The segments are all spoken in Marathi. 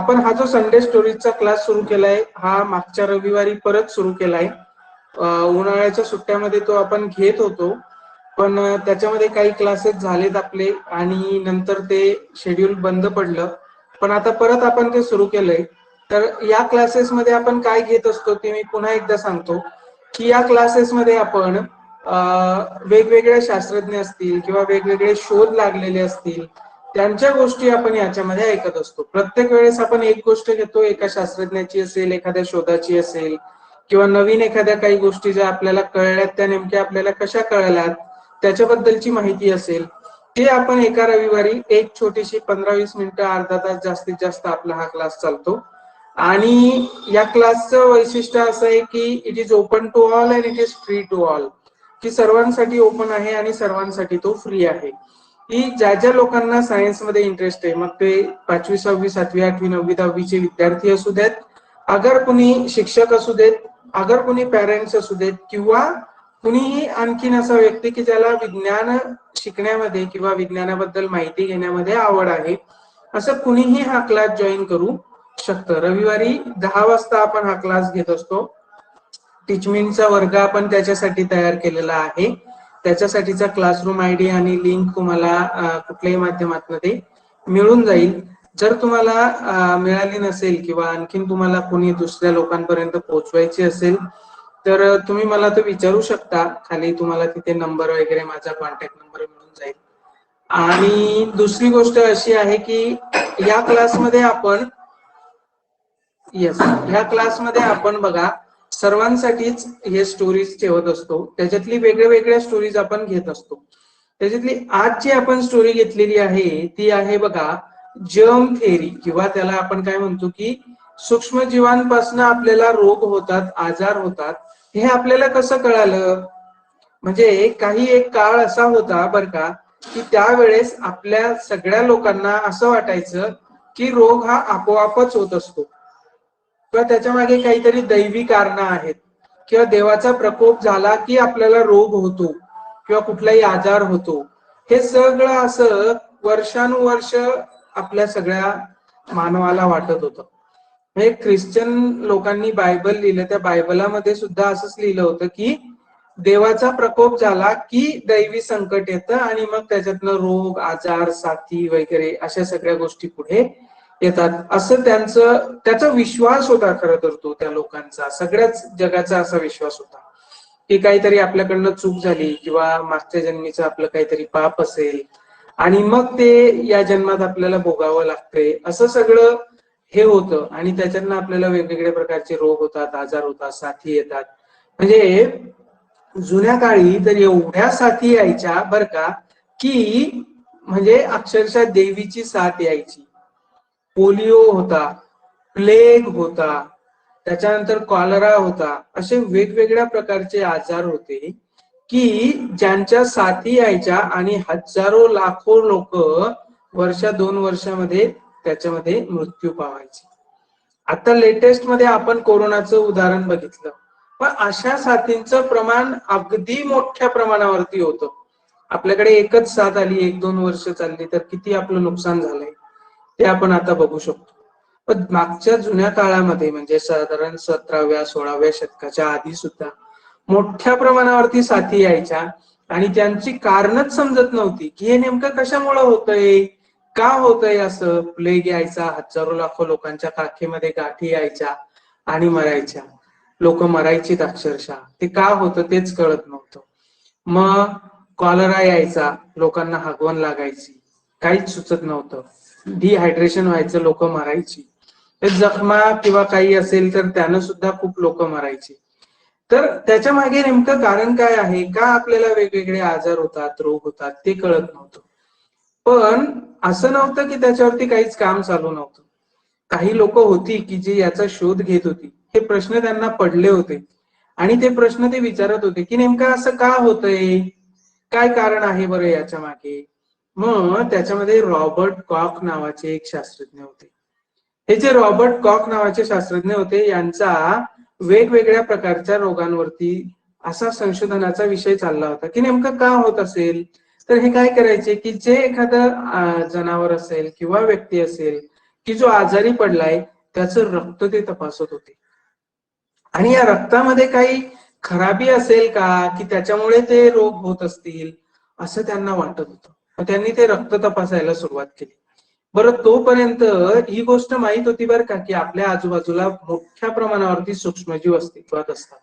आपण हा जो संडे स्टोरीजचा क्लास सुरू केलाय हा मागच्या रविवारी परत सुरू केलाय. उन्हाळ्याच्या सुट्ट्यामध्ये तो आपण घेत होतो, पण त्याच्यामध्ये काही क्लासेस झालेत आपले आणि नंतर ते शेड्यूल बंद पडलं. पण आता परत आपण ते सुरू केलंय. तर या क्लासेसमध्ये आपण काय घेत असतो ते मी पुन्हा एकदा सांगतो की या क्लासेसमध्ये आपण वेगवेगळे शास्त्रज्ञ असतील किंवा वेगवेगळे शोध लागलेले असतील त्यांच्या गोष्टी आपण याच्यामध्ये ऐकत असतो. प्रत्येक वेळेस आपण एक गोष्ट घेतो, एका शास्त्रज्ञाची असेल, एखाद्या शोधाची असेल किंवा नवीन एखाद्या काही गोष्टी ज्या आपल्याला कळल्यात त्या नेमक्या आपल्याला कशा कळल्यात त्याच्याबद्दलची माहिती असेल ते आपण एका रविवारी एक छोटीशी 15-20 मिनिटं अर्धा तास जास्तीत जास्त आपला हा क्लास चालतो. आणि या क्लासचं वैशिष्ट्य असं आहे की it is open to all and it is free to all, की सर्वांसाठी ओपन आहे आणि सर्वांसाठी तो फ्री आहे. की ज्या ज्या लोकांना सायन्समध्ये इंटरेस्ट आहे, मग ते 5वी 6वी 7वी 8वी 9वी 10वीचे विद्यार्थी असू देत, अगर कुणी शिक्षक असू देत, अगर कुणी पॅरेंट्स असू देत किंवा कुणीही आणखीन असा व्यक्ती की ज्याला विज्ञान शिकण्यामध्ये किंवा विज्ञानाबद्दल माहिती घेण्यामध्ये आवड आहे, असं कुणीही हा क्लास जॉईन करू शकतं. रविवारी 10 वाजता आपण हा क्लास घेत असतो. टीचमिनचा वर्ग आपण त्याच्यासाठी तयार केलेला आहे. त्याच्यासाठीचा क्लासरूम आयडी आणि लिंक तुम्हाला कुठल्याही माध्यमातून ते मिळून जाईल. जर तुम्हाला मिळाली नसेल किंवा आणखीन तुम्हाला कोणी दुसऱ्या लोकांपर्यंत पोहोचवायची असेल तर तुम्ही मला तो विचारू शकता. खाली तुम्हाला तिथे नंबर वगैरे माझा कॉन्टॅक्ट नंबर मिळून जाईल. आणि दुसरी गोष्ट अशी आहे की या क्लासमध्ये आपण ह्या क्लासमध्ये आपण बघा सर्वांसाठीच हे स्टोरीज ठेवत असतो. त्याच्यातली वेगळ्या स्टोरीज आपण घेत असतो. त्याच्यातली आज जी आपण स्टोरी घेतलेली आहे ती आहे बघा जर्म थेअरी, किंवा त्याला आपण काय म्हणतो की सूक्ष्मजीवांपासून आपल्याला रोग होतात, आजार होतात. हे आपल्याला कसं कळालं? म्हणजे काही एक काळ असा होता बर का की त्यावेळेस आपल्या सगळ्या लोकांना असं वाटायचं की रोग हा आपोआपच होत असतो किंवा त्याच्या मागे काहीतरी दैवी कारणं आहेत किंवा देवाचा प्रकोप झाला की आपल्याला रोग होतो किंवा कुठलाही आजार होतो. हे सगळं असं वर्षानुवर्ष आपल्या सगळ्या मानवाला वाटत होतं. हे ख्रिश्चन लोकांनी बायबल लिहिलं, त्या बायबलामध्ये सुद्धा असंच लिहिलं होतं की देवाचा प्रकोप झाला की दैवी संकट येतं आणि मग त्याच्यातनं रोग, आजार, साथी वगैरे अशा सगळ्या गोष्टी पुढे येतात, असं त्याचा विश्वास होता. खरं तर तो त्या लोकांचा, सगळ्याच जगाचा असा विश्वास होता की काहीतरी आपल्याकडनं चूक झाली किंवा मागच्या जन्मीचं आपलं काहीतरी पाप असेल आणि मग ते या जन्मात आपल्याला भोगावं लागतंय, असं सगळं हे होतं. आणि त्याच्यातनं आपल्याला वेगवेगळ्या प्रकारचे रोग होतात, आजार होतात, साथी येतात. म्हणजे जुन्या काळी तर एवढ्या साथी यायच्या बर का की म्हणजे अक्षरशः देवीची साथ यायची. पोलिओ होता, प्लेग होता, त्याच्यानंतर कॉलरा होता, असे वेगवेगळ्या प्रकारचे आजार होते की ज्यांच्या साथी यायच्या आणि हजारो लाखो लोक वर्षा 2 वर्षामध्ये त्याच्यामध्ये मृत्यू पावायचे. आता लेटेस्ट मध्ये आपण कोरोनाचं उदाहरण बघितलं, पण अशा साथींचं प्रमाण अगदी मोठ्या प्रमाणावरती होतं. आपल्याकडे एकच साथ आली, 1-2 वर्ष चालली तर किती आपलं नुकसान झालंय ते आपण आता बघू शकतो. पण मागच्या जुन्या काळामध्ये म्हणजे साधारण 17व्या-16व्या शतकाच्या आधी सुद्धा मोठ्या प्रमाणावरती साथी यायच्या आणि त्यांची कारणच समजत नव्हती की हे नेमकं कशामुळे होतंय, का होतंय असं. प्लेग यायचा, हजारो लाखो लोकांच्या काखेमध्ये गाठी यायच्या आणि मरायच्या, लोक मरायचीत अक्षरशः. ते का होतं तेच कळत नव्हतं. मग कॉलरा यायचा, लोकांना हागवण लागायची, काहीच सुचत नव्हतं, डिहायड्रेशन व्हायचं, लोक मरायची. जखमा किंवा काही असेल तर त्यानं सुद्धा खूप लोक मरायची. तर त्याच्या मागे नेमकं कारण काय आहे, का आपल्याला वेगवेगळे आजार होतात, रोग होतात ते कळत नव्हतं. पण असं नव्हतं की त्याच्यावरती काहीच काम चालू नव्हतं. काही लोक होती की जी याचा शोध घेत होती, हे प्रश्न त्यांना पडले होते आणि ते प्रश्न ते विचारत होते की नेमकं असं का होतंय, काय कारण आहे बरं याच्या मागे. मग त्याच्यामध्ये रॉबर्ट कॉक नावाचे एक शास्त्रज्ञ होते. हे जे रॉबर्ट कॉक नावाचे शास्त्रज्ञ होते यांचा वेगवेगळ्या प्रकारच्या रोगांवरती असा संशोधनाचा विषय चालला होता की नेमकं का होत असेल. तर हे काय करायचे की जे एखादं जनावर असेल किंवा व्यक्ती असेल की जो आजारी पडलाय त्याचं रक्त ते तपासत होते. आणि या रक्तामध्ये काही खराबी असेल का, की त्याच्यामुळे ते रोग होत असतील असं त्यांना वाटत होतं. मग त्यांनी ते रक्त तपासायला सुरुवात केली. बरं, तोपर्यंत ही गोष्ट माहित होती बरं का, की आपल्या आजूबाजूला मोठ्या प्रमाणावरती सूक्ष्मजीव अस्तित्वात असतात.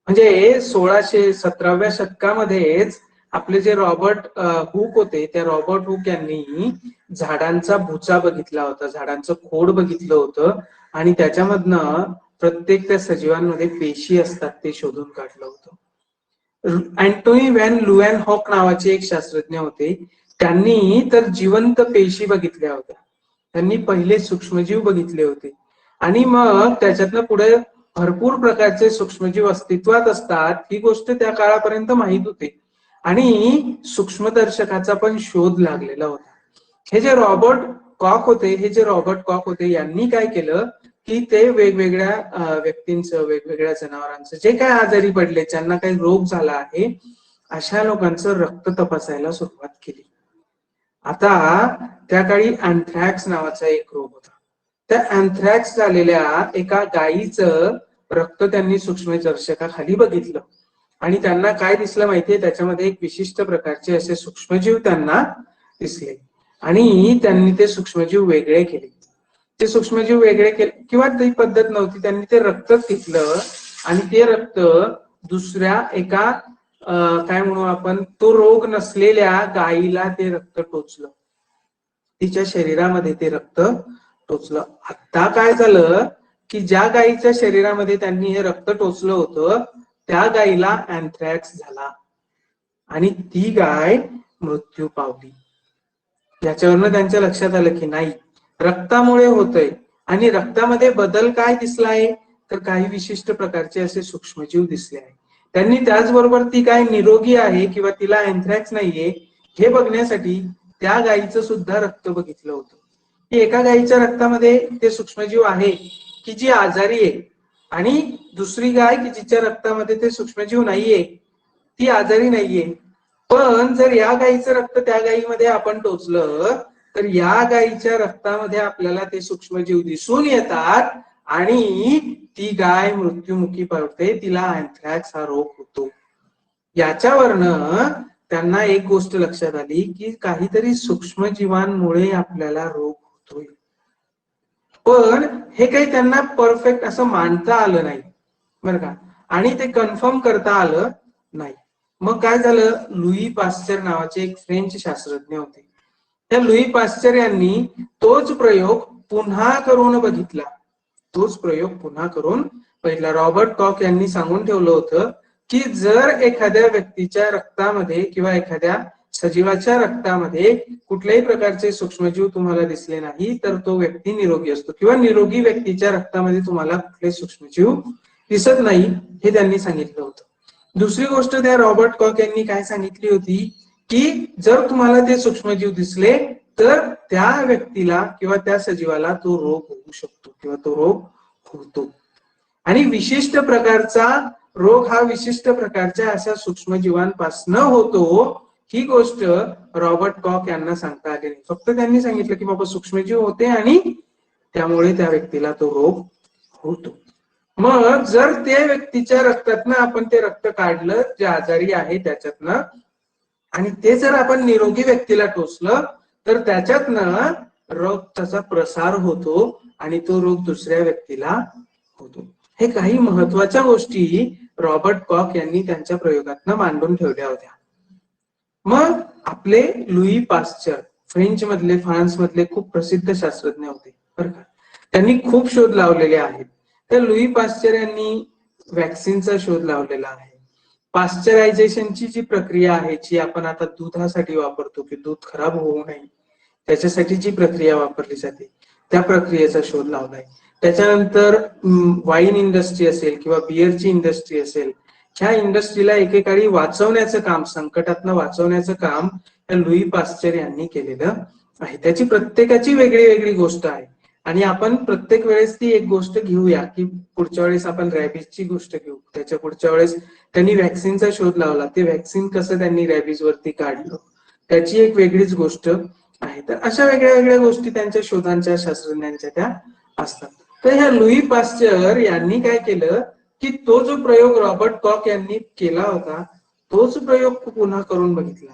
म्हणजे 1617व्या शतकामध्येच आपले जे रॉबर्ट हुक होते, त्या रॉबर्ट हुक यांनी झाडांचा भुचा बघितला होता, झाडांचं खोड बघितलं होतं आणि त्याच्यामधनं प्रत्येक त्या सजीवांमध्ये पेशी असतात ते शोधून काढलं होतं. अँटोनी व्हॅन लुएनहॉक नावाचे एक शास्त्रज्ञ होते, त्यांनी तर जिवंत पेशी बघितल्या होत्या, त्यांनी पहिले सूक्ष्मजीव बघितले होते आणि मग त्याच्यातनं पुढे भरपूर प्रकारचे सूक्ष्मजीव अस्तित्वात असतात ही गोष्ट त्या काळापर्यंत माहित होती आणि सूक्ष्मदर्शकाचा पण शोध लागलेला होता. हे जे रॉबर्ट कॉक होते यांनी काय केलं की ते वेगवेगळ्या व्यक्तींचं, वेगवेगळ्या जनावरांचं जे काय आजारी पडले, ज्यांना काही रोग झाला आहे, अशा लोकांचं रक्त तपासायला सुरुवात केली. आता त्या काळी अँथ्रॅक्स नावाचा एक रोग होता. त्या अँथ्रॅक्स झालेल्या एका गायीचं रक्त त्यांनी सूक्ष्मदर्शकाखाली बघितलं आणि त्यांना काय दिसलं माहितीये, त्याच्यामध्ये एक विशिष्ट प्रकारचे असे सूक्ष्मजीव त्यांना दिसले आणि त्यांनी ते सूक्ष्मजीव वेगळे केले. ते सूक्ष्मजीव वेगळे केले किंवा ती पद्धत नव्हती, त्यांनी ते रक्तच घेतलं आणि ते रक्त दुसऱ्या एका काय म्हणू आपण, तो रोग नसलेल्या गायीला ते रक्त टोचलं, तिच्या शरीरामध्ये ते रक्त टोचलं. आता काय झालं की ज्या गायीच्या शरीरामध्ये त्यांनी हे रक्त टोचलं होतं त्या गायीला अँथ्रॅक्स झाला आणि ती गाय मृत्यू पावली. याच्यावरनं त्यांच्या लक्षात आलं की नाही, रक्तामुळे होतंय आणि रक्तामध्ये बदल काय दिसलाय तर काही विशिष्ट प्रकारचे असे सूक्ष्मजीव दिसले आहे. त्यांनी त्याचबरोबर ती गाय निरोगी आहे किंवा तिला अँथ्रॅक्स नाहीये हे बघण्यासाठी त्या गायीचं सुद्धा रक्त बघितलं होतं. की एका गायीच्या रक्तामध्ये ते सूक्ष्मजीव आहे की जी आजारी आहे आणि दुसरी गाय की जिच्या रक्तामध्ये ते सूक्ष्मजीव नाहीये, ती आजारी नाहीये. पण जर या गायीचं रक्त त्या गायीमध्ये आपण टोचलं तर या गायीच्या रक्तामध्ये आपल्याला ते सूक्ष्मजीव दिसून येतात आणि ती गाय मृत्युमुखी पडते, तिला अँथ्रॅक्स हा रोग होतो. याच्यावरनं त्यांना एक गोष्ट लक्षात आली की काहीतरी सूक्ष्मजीवांमुळे आपल्याला रोग होतोय. पण हे काही त्यांना परफेक्ट असं मांडता आलं नाही बरं का, आणि ते कन्फर्म करता आलं नाही. मग काय झालं, लुई पाश्चर नावाचे एक फ्रेंच शास्त्रज्ञ होते. त्या लुई पाश्चर यांनी तोच प्रयोग पुन्हा करून बघितला. तोच प्रयोग पुन्हा करून पहिला रॉबर्ट कॉक यांनी सांगून ठेवलं होतं की जर एखाद्या व्यक्तीच्या रक्तामध्ये किंवा एखाद्या सजीवाच्या रक्तामध्ये कुठल्याही प्रकारचे सूक्ष्मजीव तुम्हाला दिसले नाही तर तो व्यक्ती निरोगी असतो किंवा निरोगी व्यक्तीच्या रक्तामध्ये तुम्हाला कुठले सूक्ष्मजीव दिसत नाही हे त्यांनी सांगितलं होतं. दुसरी गोष्ट त्या रॉबर्ट कॉक यांनी काय सांगितली होती की जर तुम्हाला ते सूक्ष्मजीव दिसले तर त्या व्यक्तीला किंवा त्या सजीवाला तो रोग होऊ शकतो किंवा तो रोग होतो आणि विशिष्ट प्रकारचा रोग हा विशिष्ट प्रकारच्या अशा सूक्ष्मजीवांपासून होतो. ही गोष्ट रॉबर्ट कॉक यांना सांगता आली नाही. फक्त त्यांनी सांगितलं की बाबा सूक्ष्मजीव होते आणि त्यामुळे त्या व्यक्तीला तो रोग होतो. मग जर त्या व्यक्तीच्या रक्तातनं आपण ते रक्त काढलं जे आजारी आहे त्याच्यातनं आणि ते जर आपण निरोगी व्यक्तीला टोचलं तर त्याच्यातनं रोगाचा प्रसार होतो आणि तो रोग दुसऱ्या व्यक्तीला होतो. हे काही महत्वाच्या गोष्टी रॉबर्ट कॉक यांनी त्यांच्या प्रयोगातनं मांडून ठेवल्या होत्या. मग आपले लुई पाश्चर फ्रान्स मधले खूप प्रसिद्ध शास्त्रज्ञ होते बरं का, त्यांनी खूप शोध लावलेले आहेत. तर लुई पाश्चर यांनी वॅक्सिनचा शोध लावलेला आहे. पाश्चरायझेशनची जी प्रक्रिया आहे जी आपण आता दुधासाठी वापरतो की दूध खराब होऊ नये त्याच्यासाठी जी प्रक्रिया वापरली जाते त्या प्रक्रियेचा शोध लावलाय. त्याच्यानंतर वाईन इंडस्ट्री असेल किंवा बिअरची इंडस्ट्री असेल, ह्या इंडस्ट्रीला एकेकाळी वाचवण्याचं काम, संकटातनं वाचवण्याचं काम लुई पाश्चर यांनी केलेलं आहे. त्याची प्रत्येकाची वेगळी वेगळी गोष्ट आहे आणि आपण प्रत्येक वेळेस ती एक गोष्ट घेऊया की पुढच्या वेळेस आपण रॅबिजची गोष्ट घेऊ, त्याच्या पुढच्या वेळेस त्यांनी व्हॅक्सिनचा शोध लावला, ते व्हॅक्सिन कसं त्यांनी रॅबिज वरती काढलं त्याची एक वेगळीच गोष्ट आहे. तर अशा वेगळ्या वेगळ्या गोष्टी त्यांच्या शोधांच्या शास्त्रज्ञांच्या त्या असतात. तर ह्या लुई पाश्चर यांनी काय केलं की तो जो प्रयोग रॉबर्ट कॉक यांनी केला होता तोच प्रयोग पुन्हा करून बघितला.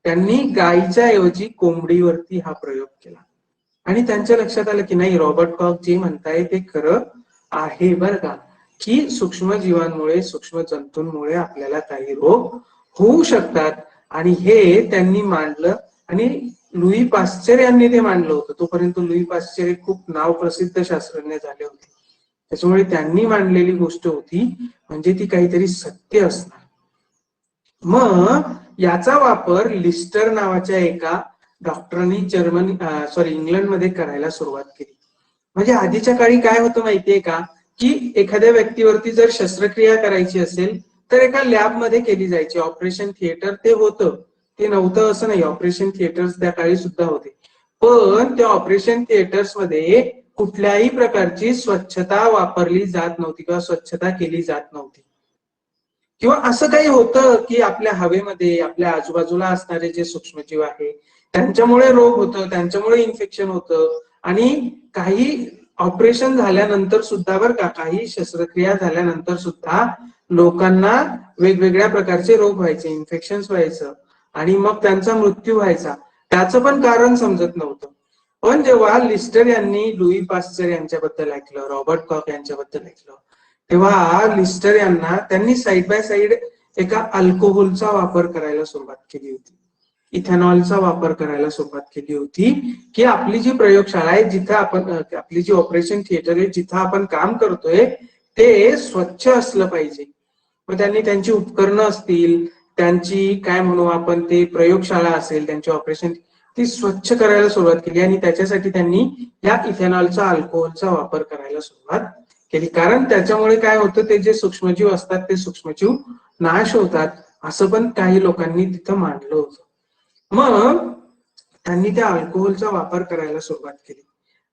त्यांनी गायीच्या ऐवजी कोंबडीवरती हा प्रयोग केला आणि त्यांच्या लक्षात आलं की नाही, रॉबर्ट कॉक जे म्हणताय ते खरं आहे बरं का, की सूक्ष्म जीवांमुळे सूक्ष्म जंतूंमुळे आपल्याला काही रोग होऊ शकतात. आणि हे त्यांनी मांडलं आणि लुई पाश्चर यांनी ते मांडलं होतं. तोपर्यंत लुई पाश्चर हे खूप नाव प्रसिद्ध शास्त्रज्ञ झाले होते, त्याच्यामुळे त्यांनी मांडलेली गोष्ट होती म्हणजे ती काहीतरी सत्य असणार. मग याचा वापर लिस्टर नावाच्या एका डॉक्टरांनी इंग्लंडमध्ये करायला सुरुवात केली. म्हणजे आधीच्या काळी काय होतं माहितीये का, की एखाद्या व्यक्तीवरती जर शस्त्रक्रिया करायची असेल तर एका लॅबमध्ये केली जायची. ऑपरेशन थिएटर ते होतं, ते नव्हतं असं नाही, ऑपरेशन थिएटर्स त्या काळी सुद्धा होते. पण त्या ऑपरेशन थिएटर्स मध्ये कुठल्याही प्रकारची स्वच्छता वापरली जात नव्हती किंवा स्वच्छता केली जात नव्हती. किंवा असं काही होतं की आपल्या हवेमध्ये आपल्या आजूबाजूला असणारे जे सूक्ष्मजीव आहे त्यांच्यामुळे रोग होतं, त्यांच्यामुळे इन्फेक्शन होतं. आणि काही ऑपरेशन झाल्यानंतर सुद्धा बरं का, काही शस्त्रक्रिया झाल्यानंतर सुद्धा लोकांना वेगवेगळ्या प्रकारचे रोग व्हायचे, इन्फेक्शन व्हायचं आणि मग त्यांचा मृत्यू व्हायचा. त्याचं पण कारण समजत नव्हतं. पण जेव्हा लिस्टर यांनी लुई पाश्चर यांच्याबद्दल ऐकलं, रॉबर्ट कॉक यांच्याबद्दल ऐकलं, तेव्हा लिस्टर यांना त्यांनी साइड बाय साइड एका अल्कोहोलचा वापर करायला सुरुवात केली होती, इथेनॉलचा वापर करायला सुरुवात केली होती, की आपली जी प्रयोगशाळा आहे, जिथं आपण आपली जी ऑपरेशन थिएटर आहे, जिथं आपण काम करतोय ते स्वच्छ असलं पाहिजे. मग त्यांनी त्यांची उपकरणं असतील, त्यांची काय म्हणू आपण ते प्रयोगशाळा असेल, त्यांची ऑपरेशन ती स्वच्छ करायला सुरुवात केली आणि त्याच्यासाठी त्यांनी या इथेनॉलचा अल्कोहोलचा वापर करायला सुरुवात केली. कारण त्याच्यामुळे काय होतं, ते जे सूक्ष्मजीव असतात ते सूक्ष्मजीव नाश होतात असं पण काही लोकांनी तिथं मांडलं होतं. मग त्यांनी त्या अल्कोहोलचा वापर करायला सुरुवात केली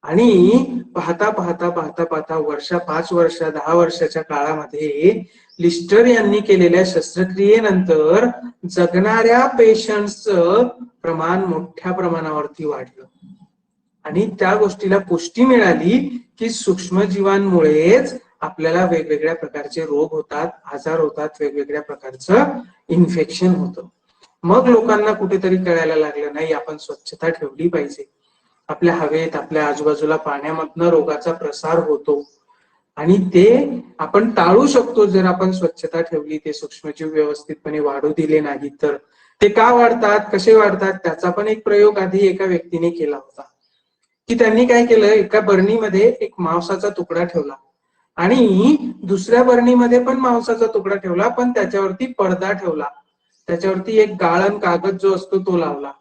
आणि पाहता पाहता पाहता पाहता 5 वर्ष 10 वर्षाच्या काळामध्ये लिस्टर यांनी केलेल्या शस्त्रक्रियेनंतर जगणाऱ्या पेशंट्सचं प्रमाण मोठ्या प्रमाणावरती वाढलं आणि त्या गोष्टीला पुष्टी मिळाली की सूक्ष्मजीवांमुळेच आपल्याला वेगवेगळ्या प्रकारचे रोग होतात, आजार होतात, वेगवेगळ्या प्रकारचं इन्फेक्शन होतं. मग लोकांना कुठेतरी कळायला लागलं, नाही आपण स्वच्छता ठेवली पाहिजे. आपल्या हवेत आपल्या आजूबाजूला पाण्यामधनं रोगाचा प्रसार होतो आणि ते आपण टाळू शकतो जर आपण स्वच्छता ठेवली, ते सूक्ष्मजीव व्यवस्थितपणे वाढू दिले नाही तर. ते का वाढतात, कसे वाढतात, त्याचा पण एक प्रयोग आधी एका व्यक्तीने केला होता. की त्यांनी काय केलं, एका बरणीमध्ये एक मांसाचा तुकडा ठेवला आणि दुसऱ्या बरणीमध्ये पण मांसाचा तुकडा ठेवला, पण त्याच्यावरती पडदा ठेवला, त्याच्यावरती एक गाळण कागद जो असतो तो लावला.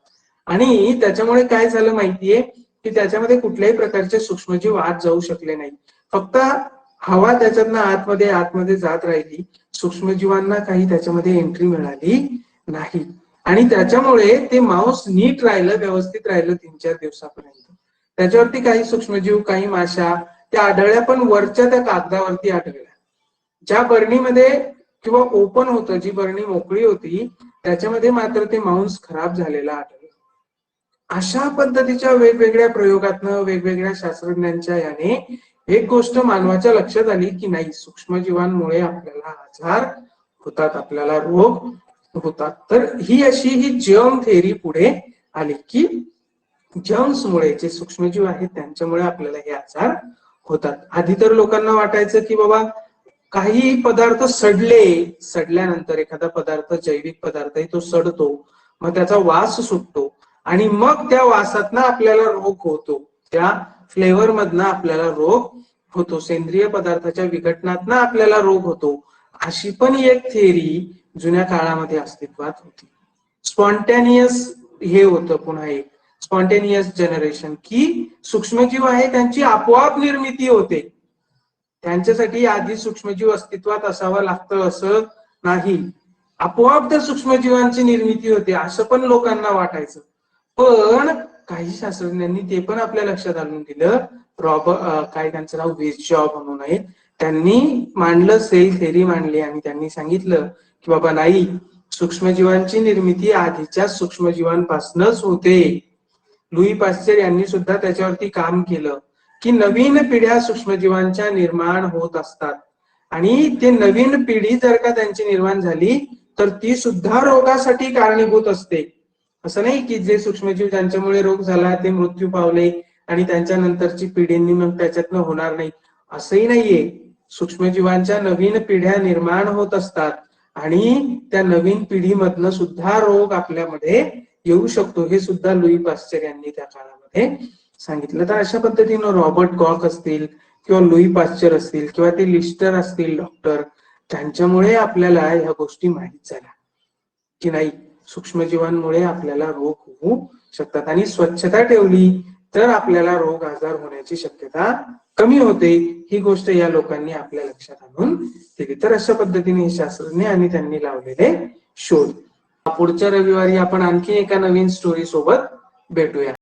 आणि त्याच्यामुळे काय झालं माहितीये की त्याच्यामध्ये कुठल्याही प्रकारचे सूक्ष्मजीव आत जाऊ शकले नाही. फक्त हवा त्याच्यातनं आतमध्ये जात राहिली, सूक्ष्मजीवांना काही त्याच्यामध्ये एंट्री मिळाली नाही. आणि त्याच्यामुळे ते मांस नीट राहिलं, व्यवस्थित राहिलं 3-4 दिवसापर्यंत. त्याच्यावरती काही सूक्ष्मजीव, काही माशा त्या आढळल्या, पण वरच्या त्या कागदावरती आढळल्या. ज्या बरणीमध्ये किंवा ओपन होतं, जी बरणी मोकळी होती त्याच्यामध्ये मात्र ते मांस खराब झालेला आढळलं. अशा पद्धतीच्या वेगवेगळ्या प्रयोगातनं वेगवेगळ्या शास्त्रज्ञांच्या याने एक गोष्ट मानवाच्या लक्षात आली की नाही, सूक्ष्मजीवांमुळे आपल्याला आजार होतात, आपल्याला रोग होतात. तर ही अशी ही जर्म थेअरी पुढे आली की जर्म्समुळे, जे सूक्ष्मजीव आहेत त्यांच्यामुळे आपल्याला हे आजार होतात. आधी तर लोकांना वाटायचं की बाबा काही पदार्थ सडल्यानंतर एखादा पदार्थ, जैविक पदार्थ आहे, तो सडतो, मग त्याचा वास सुटतो आणि मग त्या वासातनं आपल्याला रोग होतो, त्या फ्लेवर मधनं आपल्याला रोग होतो, सेंद्रिय पदार्थाच्या विघटनातनं आपल्याला रोग होतो. अशी पण एक थेअरी जुन्या काळामध्ये अस्तित्वात होती. स्पॉन्टॅनियस हे होतं पुन्हा एक स्पॉन्टेनियस जनरेशन, की सूक्ष्मजीव आहे त्यांची आपोआप निर्मिती होते. त्यांच्यासाठी आधी सूक्ष्मजीव अस्तित्वात असावं लागतं असं नाही, आपोआप त्या सूक्ष्मजीवांची निर्मिती होते असं पण लोकांना वाटायचं. पण काही शास्त्रज्ञांनी ते पण आपल्या लक्षात आणून दिलं. काय त्यांचं नाव वेस्टजॉब म्हणून आहे, त्यांनी मांडलं, सेल थेअरी मांडली आणि त्यांनी सांगितलं की बाबा नाही, सूक्ष्मजीवांची निर्मिती आधीच्या सूक्ष्मजीवांपासूनच होते. लुई पाश्चर यांनी सुद्धा त्याच्यावरती काम केलं की नवीन पिढ्या सूक्ष्मजीवांच्या निर्माण होत असतात आणि ते नवीन पिढी जर का त्यांची निर्माण झाली तर ती सुद्धा रोगासाठी कारणीभूत असते. असं नाही की जे सूक्ष्मजीव ज्यांच्यामुळे रोग झाला ते मृत्यू पावले आणि त्यांच्या नंतरची पिढींनी मग त्याच्यातनं होणार नाही, असंही नाहीये. सूक्ष्मजीवांच्या नवीन पिढ्या निर्माण होत असतात आणि त्या नवीन पिढीमधनं सुद्धा रोग आपल्यामध्ये येऊ शकतो, हे सुद्धा लुई पाश्चर यांनी त्या काळामध्ये सांगितलं. तर अशा पद्धतीनं रॉबर्ट कॉक असतील किंवा लुई पाश्चर असतील किंवा ते लिस्टर असतील डॉक्टर, त्यांच्यामुळे आपल्याला ह्या गोष्टी माहीत झाल्या की नाही सूक्ष्मजीवांमुळे आपल्याला रोग होऊ शकतात आणि स्वच्छता ठेवली तर आपल्याला रोग आजार होण्याची शक्यता कमी होते. ही गोष्ट या लोकांनी आपल्या लक्षात आणून दिली. तर अशा पद्धतीने हे शास्त्रज्ञ आणि त्यांनी लावलेले शोध. पुढच्या रविवारी आपण आणखी एका नवीन स्टोरी सोबत भेटूया.